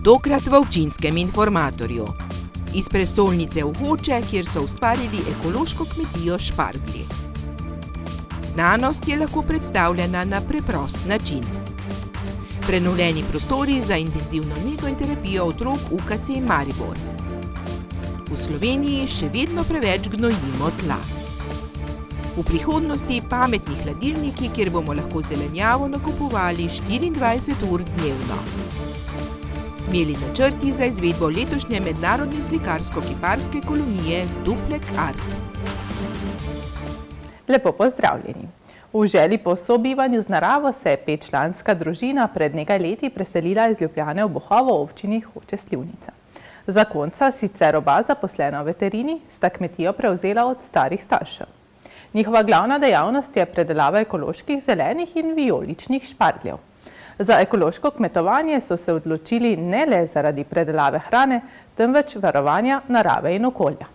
Tokrat v občinskem informatorju. Iz prestolnice v Hoče, kjer so ustvarili ekološko kmetijo Šparglji. Znanost je lahko predstavljena na preprost način. Prenovljeni prostori za intenzivno nego in terapijo otrok UKC Maribor. V Sloveniji še vedno preveč gnojimo tla. V prihodnosti pametni hladilniki, kjer bomo lahko zelenjavo nakupovali 24 ur dnevno. Smeli načrti za izvedbo letošnje mednarodne slikarsko-kiparske kolonije Duplek Art. Lepo pozdravljeni. V želji po sobivanju z naravo se je 5-članska družina pred nekaj leti preselila iz Ljubljane v Bohovo v občini Hoče - Slivnica. Zakonca, sicer oba zaposlena v veterini, sta kmetijo prevzela od starih staršev. Njihova glavna dejavnost je predelava ekoloških zelenih in vijoličnih špargljev. Za ekološko kmetovanje so se odločili ne le zaradi predelave hrane, temveč varovanja narave in okolja.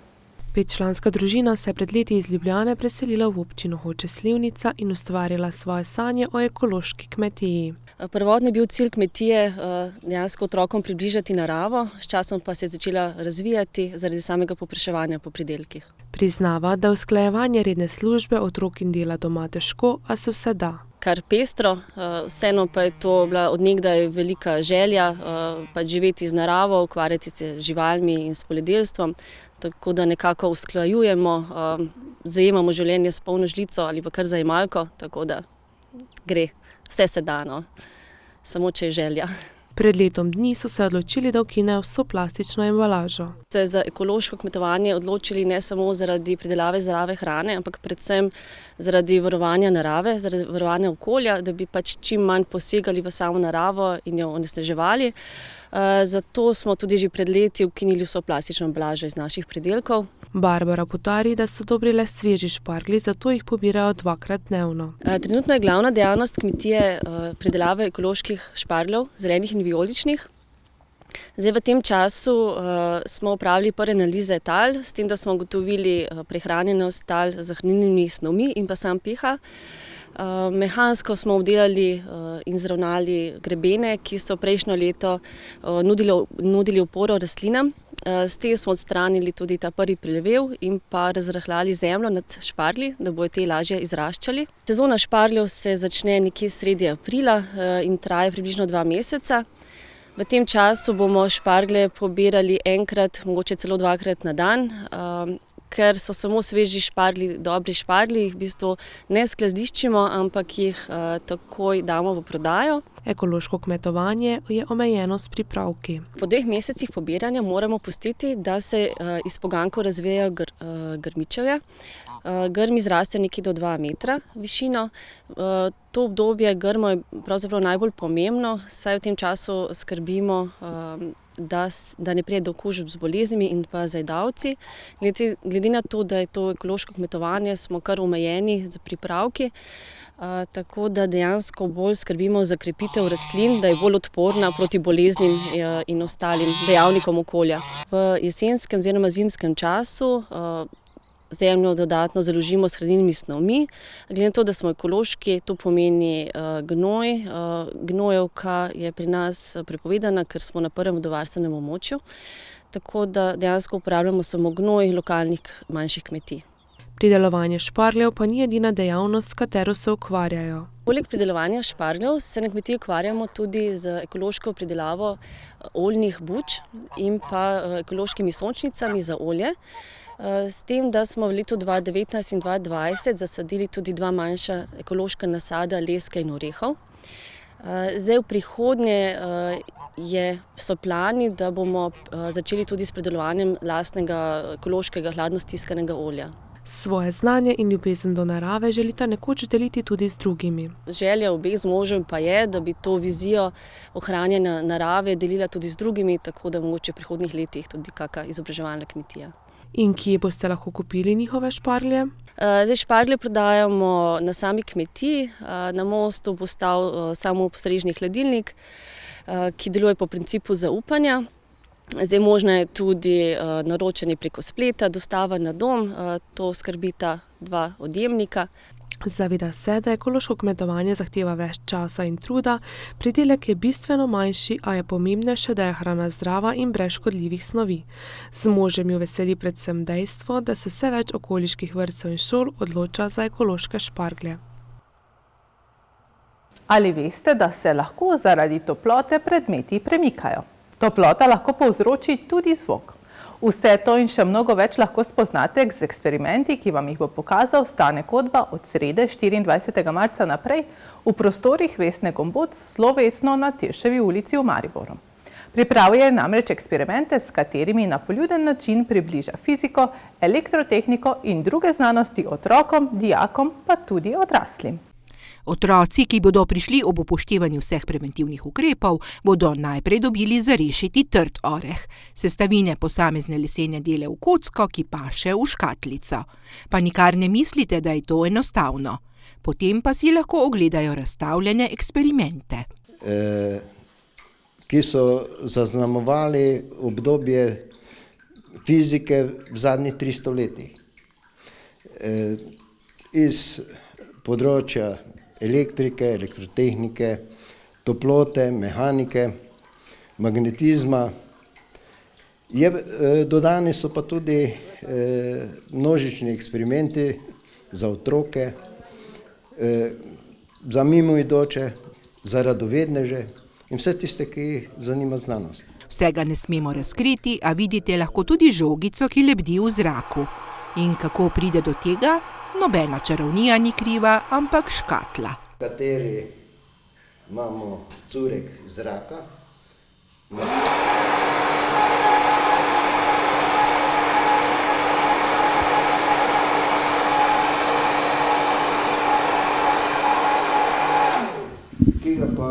5-članska družina se je pred leti iz Ljubljane preselila v občino Hoče - Slivnica in ustvarila svoje sanje o ekološki kmetiji. Prvotni je bil cilj kmetije dejansko otrokom približati naravo, s časom pa se je začela razvijati zaradi samega povpraševanja po pridelkih. Priznava, da usklajevanje redne službe, otrok in dela doma težko, a se vse da. Kar pestro, vseeno pa je to bila od nekdaj velika želja, pač živeti z naravo, ukvarjati se z živalmi in s poljedelstvom, tako da nekako usklajujemo, zajemamo življenje s polno žlico ali pa kar zajemalko, tako da gre, vse se da, no. Samo če je želja. Pred letom dni so se odločili, da ukinejo vso plastično embalažo. Se za ekološko kmetovanje odločili ne samo zaradi pridelave zdrave hrane, ampak predvsem zaradi varovanja narave, zaradi varovanja okolja, da bi pač čim manj posegali v samo naravo in jo onesnaževali. Zato smo tudi že pred leti ukinili vso plastično embalažo iz naših pridelkov. Barbara poudarja, da so dobri le sveži šparglji, zato jih pobirajo 2-krat dnevno. Trenutno je glavna dejavnost kmetije pridelave ekoloških špargljev, zelenih in vijoličnih. Zdaj v tem času smo opravili prve analize tal, s tem, da smo ugotovili prehranjenost tal z hranilnimi snovmi in pa sam pH. Mehansko smo obdelali in zravnali grebene, ki so prejšnjo leto nudili oporo rastlinam. S tem smo odstranili tudi ta prvi prelevel in pa razrahljali zemljo nad šparglji, da bodo te lažje izraščali. Sezona špargljev se začne nekje sredi aprila in traja približno 2 meseca. V tem času bomo šparglje pobirali enkrat, mogoče celo 2-krat na dan. Ker so samo sveži šparglji, dobri šparglji, jih v bistvu ne skladiščimo, ampak jih takoj damo v prodajo. Ekološko kmetovanje je omejeno s pripravki. Po 2 mesecih pobiranja moramo pustiti, da se iz poganjkov razvijajo grmičevje. Grmi zrastejo nekje do 2 metra višino. To obdobje grmov je pravzaprav najbolj pomembno, saj v tem času skrbimo, da ne pride do okužb z boleznimi in pa zajedavci. Glede na to, da je to ekološko kmetovanje, smo kar omejeni z pripravki, tako da dejansko bolj skrbimo za krepitev rastlin, da je bolj odporna proti boleznim in ostalim dejavnikom okolja. V jesenskem oziroma zimskem času zemljo dodatno založimo s hranilnimi snovmi. Glede na to, da smo ekološki, to pomeni gnoj. Gnojevka je pri nas prepovedana, ker smo na prvem vodovarstvenem območju. Tako da dejansko uporabljamo samo gnoj lokalnih manjših kmetij. Pridelovanje špargljev pa ni edina dejavnost, s katero se ukvarjajo. Poleg pridelovanja špargljev se na kmetiji ukvarjamo tudi z ekološko pridelavo oljnih buč in pa ekološkimi sončnicami za olje. S tem, da smo v letu 2019 in 2020 zasadili tudi 2 manjša ekološka nasada leske in orehov. Zdaj v prihodnje so plani, da bomo začeli tudi s pridelovanjem lastnega ekološkega hladno stiskanega olja. Svoje znanje in ljubezen do narave želita nekoč deliti tudi z drugimi. Želja obeh z možem pa je, da bi to vizijo ohranjanja narave delila tudi z drugimi, tako da mogoče v prihodnjih letih tudi kakšna izobraževalna kmetija. In kje boste lahko kupili njihove šparglje? Zdaj šparglje prodajamo na sami kmetiji. Na Mostu bo stal samopostrežni hladilnik, ki deluje po principu zaupanja. Zdaj možno je tudi naročanje preko spleta, dostava na dom, to skrbita 2 odjemnika. Zaveda se, da ekološko kmetovanje zahteva več časa in truda, pridelek je bistveno manjši, a je pomembnejše, da je hrana zdrava in brez škodljivih snovi. Z možem jo veseli predvsem dejstvo, da se vse več okoliških vrtcev in šol odloča za ekološke šparglje. Ali veste, da se lahko zaradi toplote predmeti premikajo? Toplota lahko povzroči tudi zvok. Vse to in še mnogo več lahko spoznate z eksperimenti, ki vam jih bo pokazal Stane Kodba od srede 24. marca naprej v prostorih Vesne Gomboc slovesno na Tirševi ulici v Mariboru. Pripravil je namreč eksperimente, s katerimi na poljuden način približa fiziko, elektrotehniko in druge znanosti otrokom, dijakom pa tudi odraslim. Otroci, ki bodo prišli ob upoštevanju vseh preventivnih ukrepov, bodo najprej dobili zarešiti trd oreh, sestavine posamezne lesene dele v kocko, ki paše v škatlico. Pa nikar ne mislite, da je to enostavno. Potem pa si lahko ogledajo razstavljene eksperimente. Ki so zaznamovali obdobje fizike v zadnjih 300 letih. Iz področja elektrike, elektrotehnike, toplote, mehanike, magnetizma. Dodani so pa tudi množični eksperimenti za otroke, za mimoidoče, za radovedneže in vse tiste, ki jih zanima znanost. Vsega ne smemo razkriti, a vidite lahko tudi žogico, ki lebdi v zraku. In kako pride do tega? Nobena čarovnija ni kriva, ampak škatla. V kateri imamo curek zraka. Ki ga pa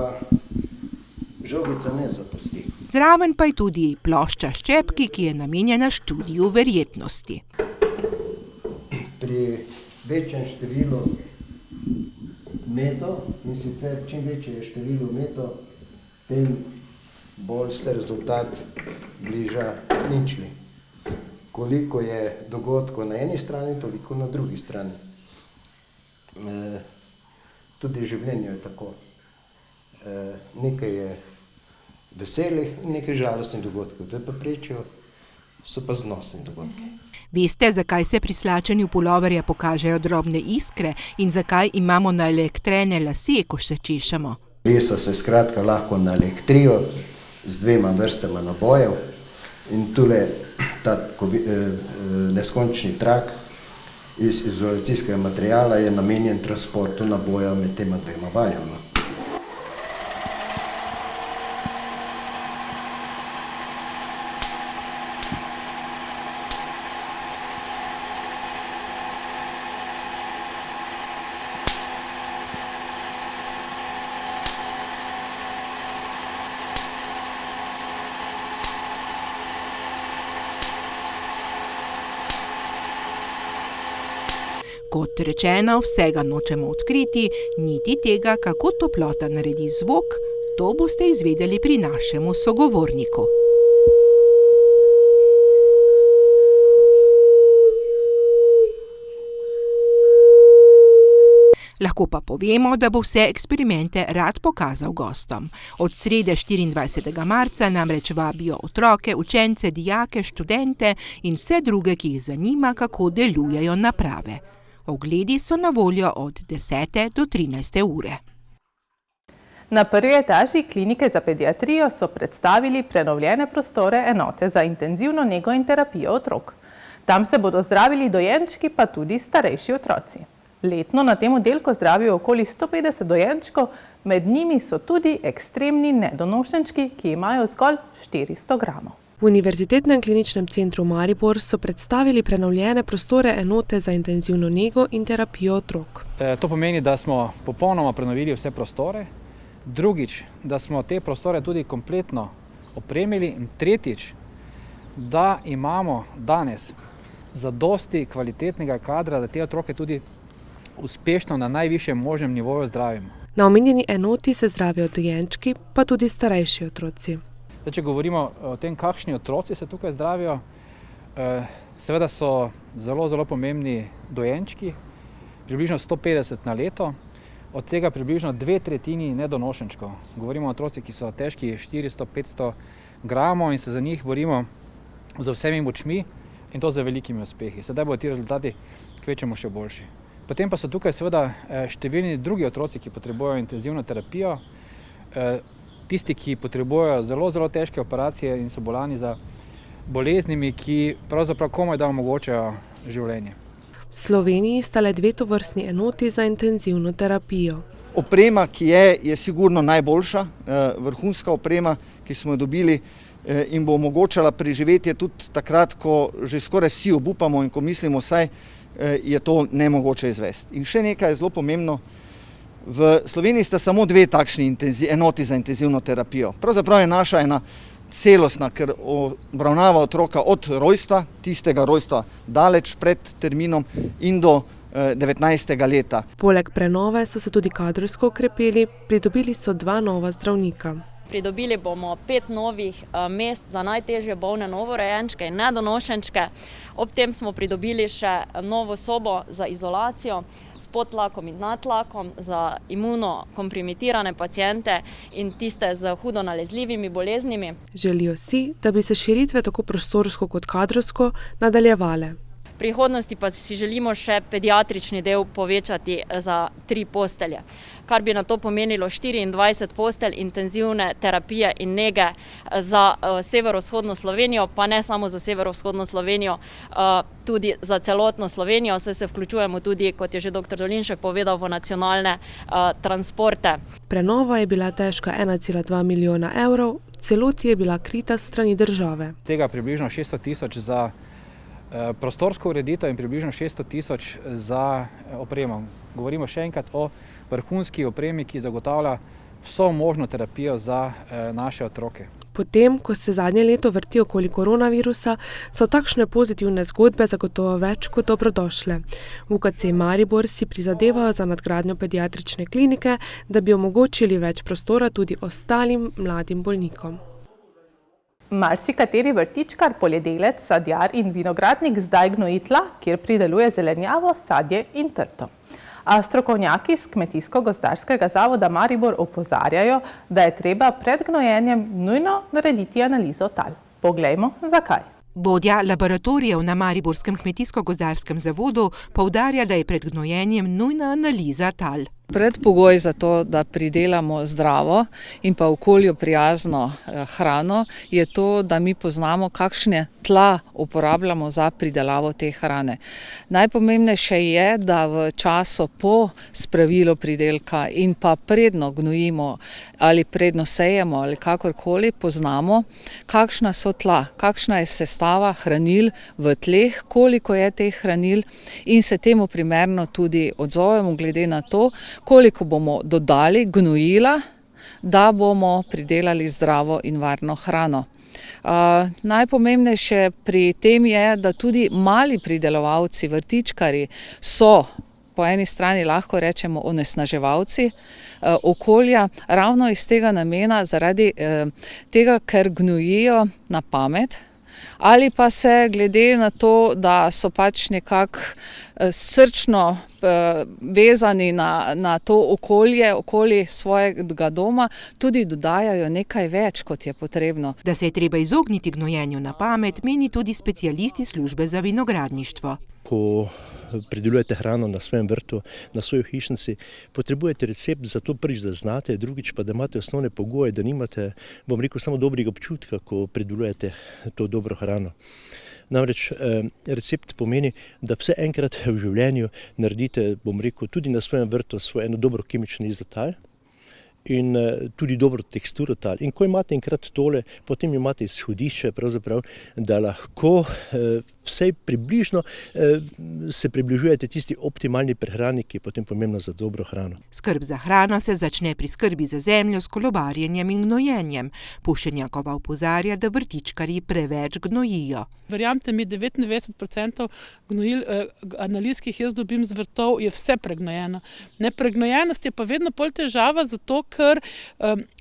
žogica ne zapusti. Zraven pa je tudi plošča ščepki, ki je namenjena študiju verjetnosti. Pri večjem številu metov, in sicer čim večje je število metov, tem bolj se rezultat bliža ničli. Koliko je dogodkov na eni strani, toliko na drugi strani. Tudi življenje je tako. Nekaj je veselih in nekaj žalostnih dogodkov. V povprečju so pa znosni dogodki. Veste, zakaj se pri slačenju puloverja pokažejo drobne iskre in zakaj imamo naelektrene lase, ko se češemo? Lesa se skratka lahko naelektrijo z 2 vrstama nabojev in tule ta neskončni trak iz izolacijskega materiala je namenjen transportu naboja med tema 2 valjama. Kot rečeno, vsega nočemo odkriti, niti tega, kako toplota naredi zvok, to boste izvedeli pri našemu sogovorniku. Lahko pa povemo, da bo vse eksperimente rad pokazal gostom. Od srede 24. marca namreč vabijo otroke, učence, dijake, študente in vse druge, ki jih zanima, kako delujejo naprave. Ogledi so na voljo od 10. do 13. ure. Na prvi etaži klinike za pediatrijo so predstavili prenovljene prostore enote za intenzivno nego in terapijo otrok. Tam se bodo zdravili dojenčki, pa tudi starejši otroci. Letno na tem oddelku zdravijo okoli 150 dojenčkov, med njimi so tudi ekstremni nedonošenčki, ki imajo zgolj 400 gramov. V Univerzitetnem kliničnem centru Maribor so predstavili prenovljene prostore enote za intenzivno nego in terapijo otrok. To pomeni, da smo popolnoma prenovili vse prostore, drugič, da smo te prostore tudi kompletno opremili in tretjič, da imamo danes zadosti kvalitetnega kadra, da te otroke tudi uspešno na najvišjem možnem nivoju zdravimo. Na omenjeni enoti se zdravijo dojenčki, pa tudi starejši otroci. Če govorimo o tem, kakšni otroci se tukaj zdravijo, seveda so zelo pomembni dojenčki, približno 150 na leto, od tega približno 2/3 nedonošenčkov. Govorimo o otrocih, ki so težki 400-500 gramov in se za njih borimo z vsemi močmi in to z velikimi uspehi. Sedaj bodo ti rezultati kvečjemu še boljši. Potem pa so tukaj seveda številni drugi otroci, ki potrebujejo intenzivno terapijo, tisti, ki potrebujejo zelo težke operacije in so bolani za boleznimi, ki pravzaprav komaj da omogočajo življenje. V Sloveniji sta le 2 tovrstni enoti za intenzivno terapijo. Oprema, ki je sigurno najboljša, vrhunska oprema, ki smo jo dobili in bo omogočala preživetje tudi takrat, ko že skoraj vsi obupamo in ko mislimo, saj je to nemogoče izvesti. In še nekaj je zelo pomembno, v Sloveniji sta samo 2 takšni enoti za intenzivno terapijo. Pravzaprav je naša ena celostna, ker obravnava otroka od rojstva, tistega rojstva daleč pred terminom in do 19. leta. Poleg prenove so se tudi kadrovsko okrepili, pridobili so 2 nova zdravnika. Pridobili bomo 5 novih mest za najtežje bolne novorojenčke in nedonošenčke. Ob tem smo pridobili še novo sobo za izolacijo s podtlakom in nadtlakom za imunokompromitirane paciente in tiste z hudo nalezljivimi boleznimi. Želijo si, da bi se širitve tako prostorsko kot kadrovsko nadaljevale. V prihodnosti pa si želimo še pediatrični del povečati za 3 postelje, kar bi na to pomenilo 24 postelj intenzivne terapije in nege za severovzhodno Slovenijo, pa ne samo za severovzhodno Slovenijo, tudi za celotno Slovenijo, saj se vključujemo tudi, kot je že dr. Dolinšek povedal, v nacionalne transporte. Prenova je bila težka 1,2 milijona evrov, v celoti je bila krita s strani države. Tega približno 600 000 za prostorsko ureditev in približno 600 000 za opremo. Govorimo še enkrat o vrhunski opremi, ki zagotavlja vso možno terapijo za naše otroke. Potem, ko se zadnje leto vrti okoli koronavirusa, so takšne pozitivne zgodbe zagotovo več kot dobrodošle. V UKC Maribor si prizadevajo za nadgradnjo pediatrične klinike, da bi omogočili več prostora tudi ostalim mladim bolnikom. Marsikateri vrtičkar, poljedelec, sadjar in vinogradnik zdaj gnoji tla, kjer prideluje zelenjavo, sadje in trto. A strokovnjaki z Kmetijsko-gozdarskega zavoda Maribor opozarjajo, da je treba pred gnojenjem nujno narediti analizo tal. Poglejmo, zakaj. Vodja laboratorijev na Mariborskem Kmetijsko-gozdarskem zavodu poudarja, da je pred gnojenjem nujna analiza tal. Predpogoj za to, da pridelamo zdravo in pa okolju prijazno hrano, je to, da mi poznamo, kakšne tla uporabljamo za pridelavo te hrane. Najpomembnejše je, da v času po spravilu pridelka in pa predno gnojimo ali predno sejemo ali kakorkoli, poznamo, kakšna so tla, kakšna je sestava hranil v tleh, koliko je teh hranil in se temu primerno tudi odzovemo glede na to, koliko bomo dodali gnojila, da bomo pridelali zdravo in varno hrano. Najpomembnejše pri tem je, da tudi mali pridelovalci, vrtičkarji so po eni strani lahko rečemo onesnaževalci okolja, ravno iz tega namena, zaradi tega, ker gnojijo na pamet, ali pa se glede na to, da so pač nekako srčno vezani na to okolje, okoli svojega doma, tudi dodajajo nekaj več, kot je potrebno. Da se je treba izogniti gnojenju na pamet, meni tudi specialisti službe za vinogradništvo. Ko pridelujete hrano na svojem vrtu, na svoji hišnici, potrebujete recept za to, prvič, da znate, drugič pa, da imate osnovne pogoje, da nimate, bom rekel, samo dobrega občutka, ko pridelujete to dobro hrano. Namreč recept pomeni, da vse enkrat v življenju naredite, bom rekel, tudi na svojem vrtu eno dobro kemično izotal in tudi dobro teksturo tal. In ko imate enkrat tole, potem imate izhodišče, pravzaprav, da lahko vsej približno se približujete tisti optimalni prehrani, ki je potem pomembna za dobro hrano. Skrb za hrano se začne pri skrbi za zemljo s kolobarjenjem in gnojenjem. Pušenjakova opozarja, da vrtičkarji preveč gnojijo. Verjamte mi, 99% gnojil, analiz, ki jih jaz dobim z vrtov, je vse pregnojeno. Nepregnojenost je pa vedno bolj težava, zato ker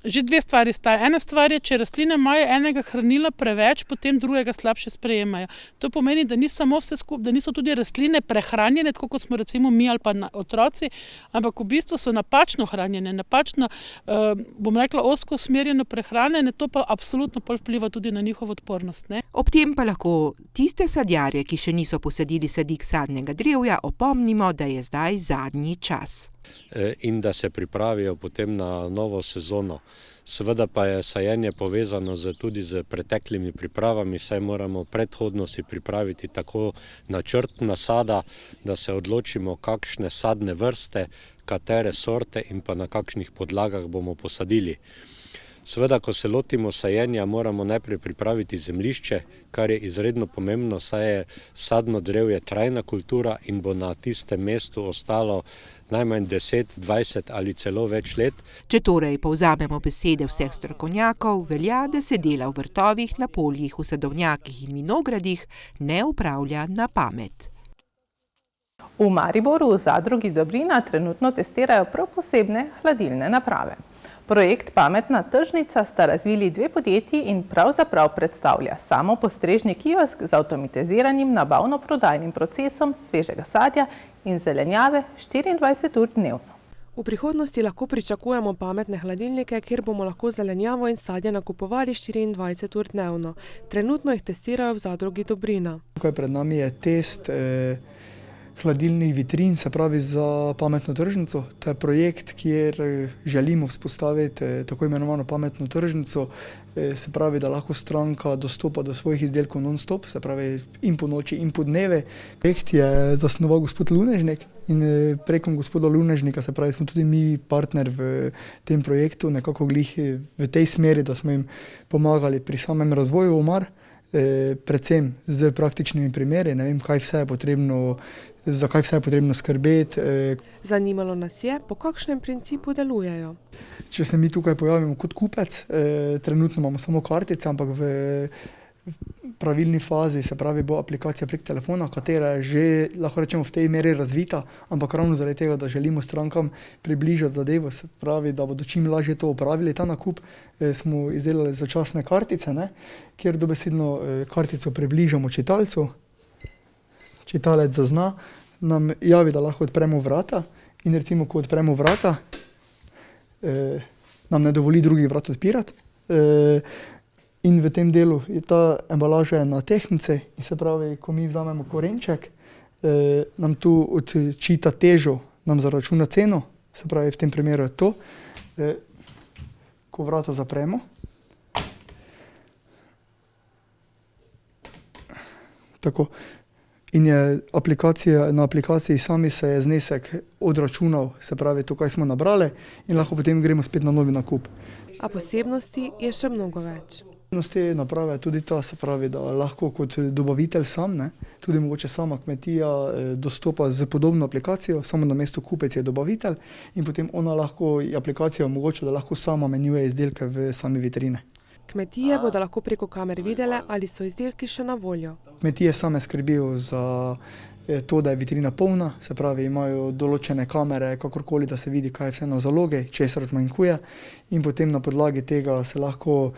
že dve stvari sta. Ena stvar je, če rastline imajo enega hranila preveč, potem drugega slabše sprejemajo. To pomeni, da ni samo vse skupaj, da niso tudi rastline prehranjene, tako kot smo recimo mi ali pa otroci, ampak v bistvu so napačno hranjene, napačno, bom rekla, ozko usmerjeno prehranjene, to pa absolutno pol vpliva tudi na njihovo odpornost, ne. Ob tem pa lahko tiste sadjarje, ki še niso posadili sadik sadnega drevja, opomnimo, da je zdaj zadnji čas. In da se pripravijo potem na novo sezono. Seveda pa je sajenje povezano tudi z preteklimi pripravami, saj moramo predhodno si pripraviti tako načrt nasada, da se odločimo, kakšne sadne vrste, katere sorte in pa na kakšnih podlagah bomo posadili. Seveda, ko se lotimo sajenja, moramo najprej pripraviti zemljišče, kar je izredno pomembno, saj je sadno drevje trajna kultura in bo na tistem mestu ostalo najmanj 10, 20 ali celo več let. Če torej povzamemo besede vseh strokovnjakov, velja, da se dela v vrtovih, na poljih, v sadovnjakih in vinogradih ne upravlja na pamet. V Mariboru v zadrugi Dobrina trenutno testirajo prav posebne hladilne naprave. Projekt Pametna tržnica sta razvili dve podjetji in pravzaprav predstavlja samopostrežni kiosk z avtomatiziranim nabavno-prodajnim procesom svežega sadja in zelenjave 24 ur dnevno. V prihodnosti lahko pričakujemo pametne hladilnike, kjer bomo lahko zelenjavo in sadje nakupovali 24 ur dnevno. Trenutno jih testirajo v zadrugi Dobrina. Tukaj pred nami je test hladilnih vitrin, se pravi za pametno tržnico. To je projekt, kjer želimo vzpostaviti tako imenovano pametno tržnico, se pravi, da lahko stranka dostopa do svojih izdelkov non-stop, se pravi in po noči in po dneve. Projekt je zasnoval gospod Lunežnik in prekom gospoda Lunežnika, se pravi, smo tudi mi partner v tem projektu, nekako glih v tej smeri, da smo jim pomagali pri samem razvoju omar, predvsem z praktičnimi primeri, ne vem, kaj vse je potrebno, za kaj vse je potrebno skrbeti. Zanimalo nas je, po kakšnem principu delujejo. Če se mi tukaj pojavimo kot kupec, trenutno imamo samo kartice, ampak v pravilni fazi, se pravi, bo aplikacija prek telefona, katera je že, lahko rečemo, v tej meri razvita, ampak ravno zaradi tega, da želimo strankam približati zadevo, se pravi, da bodo čim lažje to opravili, ta nakup, smo izdelali začasne kartice, ne, kjer dobesedno kartico približamo čitalcu, čitalec zazna, nam javi, da lahko odpremo vrata in recimo, ko odpremo vrata, nam ne dovoli drugih vrat odpirati. In v tem delu je ta embalaža na tehtnici in se pravi, ko mi vzamemo korenček, nam tu odčita težo, nam zaračuna ceno, se pravi, v tem primeru je to. Ko vrata zapremo, tako, in je na aplikaciji sami se je znesek odračunal, se pravi, to, kaj smo nabrali, in lahko potem gremo spet na novi nakup. A posebnosti je še mnogo več. Posebnost te naprave je tudi ta, se pravi, da lahko kot dobavitelj sam, ne, tudi mogoče sama kmetija dostopa z podobno aplikacijo, samo na mesto kupec je dobavitelj in potem ona lahko, aplikacija omogoča, da lahko sama menjuje izdelke v sami vitrine. Kmetije bodo lahko preko kamer videle, ali so izdelki še na voljo. Kmetije same skrbijo za to, da je vitrina polna, se pravi, imajo določene kamere, kakorkoli, da se vidi, kaj je vse na zaloge, česar zmanjkuje, in potem na podlagi tega se lahko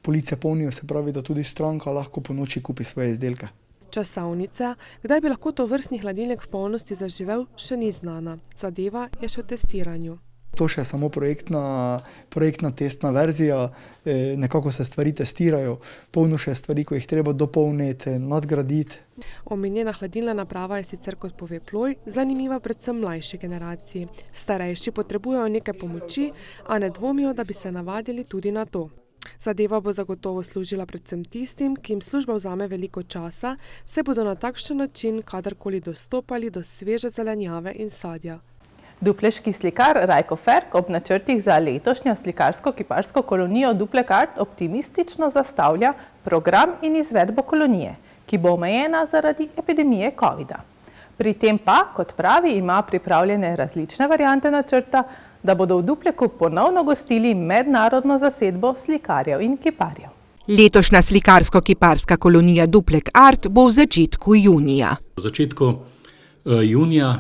police polnijo, se pravi, da tudi stranka lahko po noči kupi svoje izdelke. Časovnica, kdaj bi lahko tovrstni hladilnik v polnosti zaživel, še ni znana. Zadeva je še v testiranju. To še je samo projektna testna verzija, nekako se stvari testirajo, polno še stvari, ko jih treba dopolniti, nadgraditi. Omenjena hladilna naprava je sicer, kot pove Ploj, zanimiva predvsem mlajši generaciji. Starejši potrebujejo nekaj pomoči, a ne dvomijo, da bi se navadili tudi na to. Zadeva bo zagotovo služila predvsem tistim, ki jim služba vzame veliko časa, se bodo na takšen način kadarkoli dostopali do sveže zelenjave in sadja. Dupleški slikar Rajko Ferk ob načrtih za letošnjo slikarsko-kiparsko kolonijo Duplek Art optimistično zastavlja program in izvedbo kolonije, ki bo omejena zaradi epidemije covida. Pri tem pa, kot pravi, ima pripravljene različne variante načrta, da bodo v Dupleku ponovno gostili mednarodno zasedbo slikarjev in kiparjev. Letošnja slikarsko-kiparska kolonija Duplek Art bo v začetku junija. V začetku junija,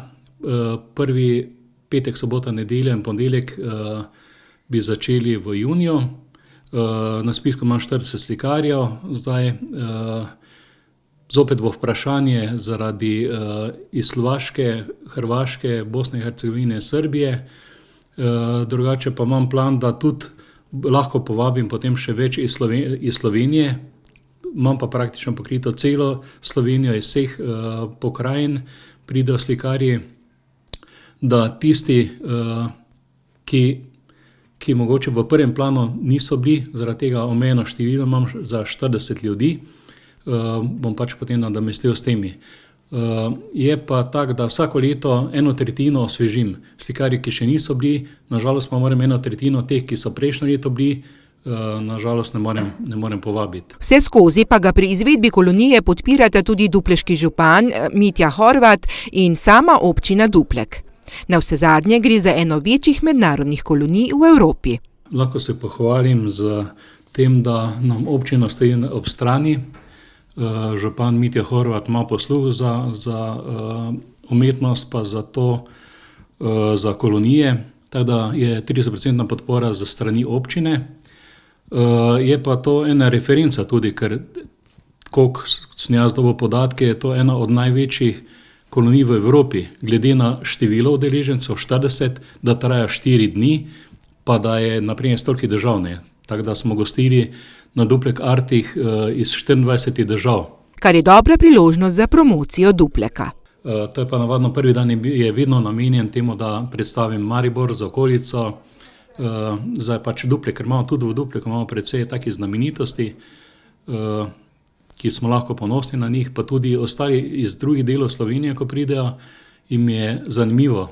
prvi petek, sobota, nedelja in ponedeljek bi začeli v juniju. Na spisku imam 40 slikarjev zdaj. Zopet bo vprašanje zaradi iz Slovaške, Hrvaške, Bosne in Hercegovine, Srbije. Drugače pa imam plan, da tudi lahko povabim potem še več iz Slovenije. Imam pa praktično pokrito celo Slovenijo, iz vseh pokrajin pridejo slikarji, da tisti, ki mogoče v prvem planu niso bili, zaradi tega omejeno število imam za 40 ljudi, bom pač potem nadomestil s temi. Je pa tako, da vsako leto 1/3 osvežim. Slikarji, ki še niso bili, nažalost pa moram 1/3 teh, ki so prejšnjo leto bili, nažalost ne morem povabiti. Vse skozi pa ga pri izvedbi kolonije podpirata tudi dupleški župan Mitja Horvat in sama občina Duplek. Navsezadnje gre za eno večjih mednarodnih kolonij v Evropi. Lahko se pohvalim z tem, da nam občina stoji ob strani. Župan Mitja Horvat ima posluh za umetnost, pa za kolonije, tako da je 30% podpora za strani občine. Je pa to ena referenca tudi, ker koliko sem jaz dobil podatke, je to ena od največjih kolonij v Evropi, glede na število udeležencev 40, da traja 4 dni, pa da je naprimer stolki državne. Tako da smo gostili na Duplek Artih iz 24 držav. Kar je dobra priložnost za promocijo Dupleka. To je pa navadno prvi dan je vedno namenjen temu, da predstavim Maribor z okolico. Zdaj pač Duplek, ker imamo tudi v Dupleku precej takih znamenitosti, ki smo lahko ponosni na njih, pa tudi ostali iz drugih delov Slovenije, ko pridejo, jim je zanimivo.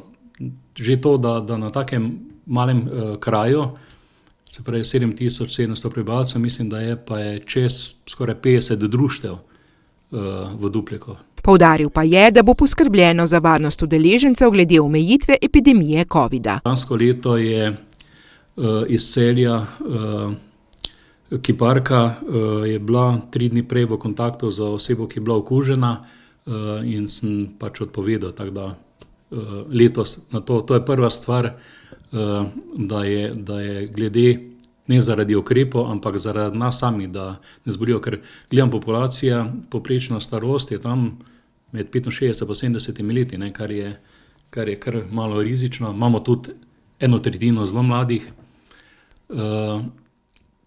Že to, da na takem malem kraju, se pravi 7700 prebivalcev, mislim, da je čez skoraj 50 društev v Dupleku. Poudaril pa je, da bo poskrbljeno za varnost udeležencev glede omejitve epidemije covida. Lansko leto je iz Celja kiparka je bila 3 dni prej v kontaktu z osebo, ki je bila okužena, in sem pač odpovedal, tako da letos na to je prva stvar, da je glede ne zaradi ukrepov, ampak zaradi nas sami, da ne zbolijo, ker gledam populacija, povprečna starost je tam med 65 pa 70 leti, kar je kar malo rizično. Imamo tudi 1/3 zelo mladih.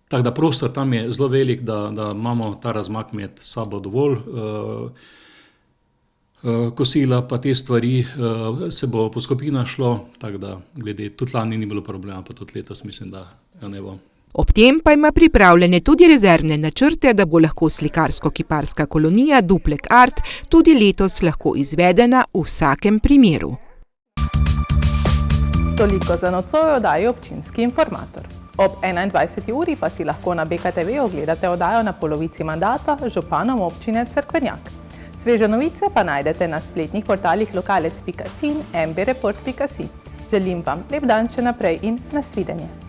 Tako da prostor tam je zelo velik, da imamo ta razmak med sabo dovolj. Kosila pa te stvari se bo po skupinah šlo, tako da glede tudi lani ni bilo problema, pa tudi letos mislim, da ne bo. Ob tem pa ima pripravljene tudi rezervne načrte, da bo lahko slikarsko-kiparska kolonija Duplek Art tudi letos lahko izvedena v vsakem primeru. Toliko za nocoj oddaji Občinski informator. Ob 21. uri pa si lahko na BKTV ogledate oddajo Na polovici mandata z županom občine Cerkvenjak. Sveže novice pa najdete na spletnih portalih lokalec.si in mbireport.si. Želim vam lep dan še naprej in nasvidenje.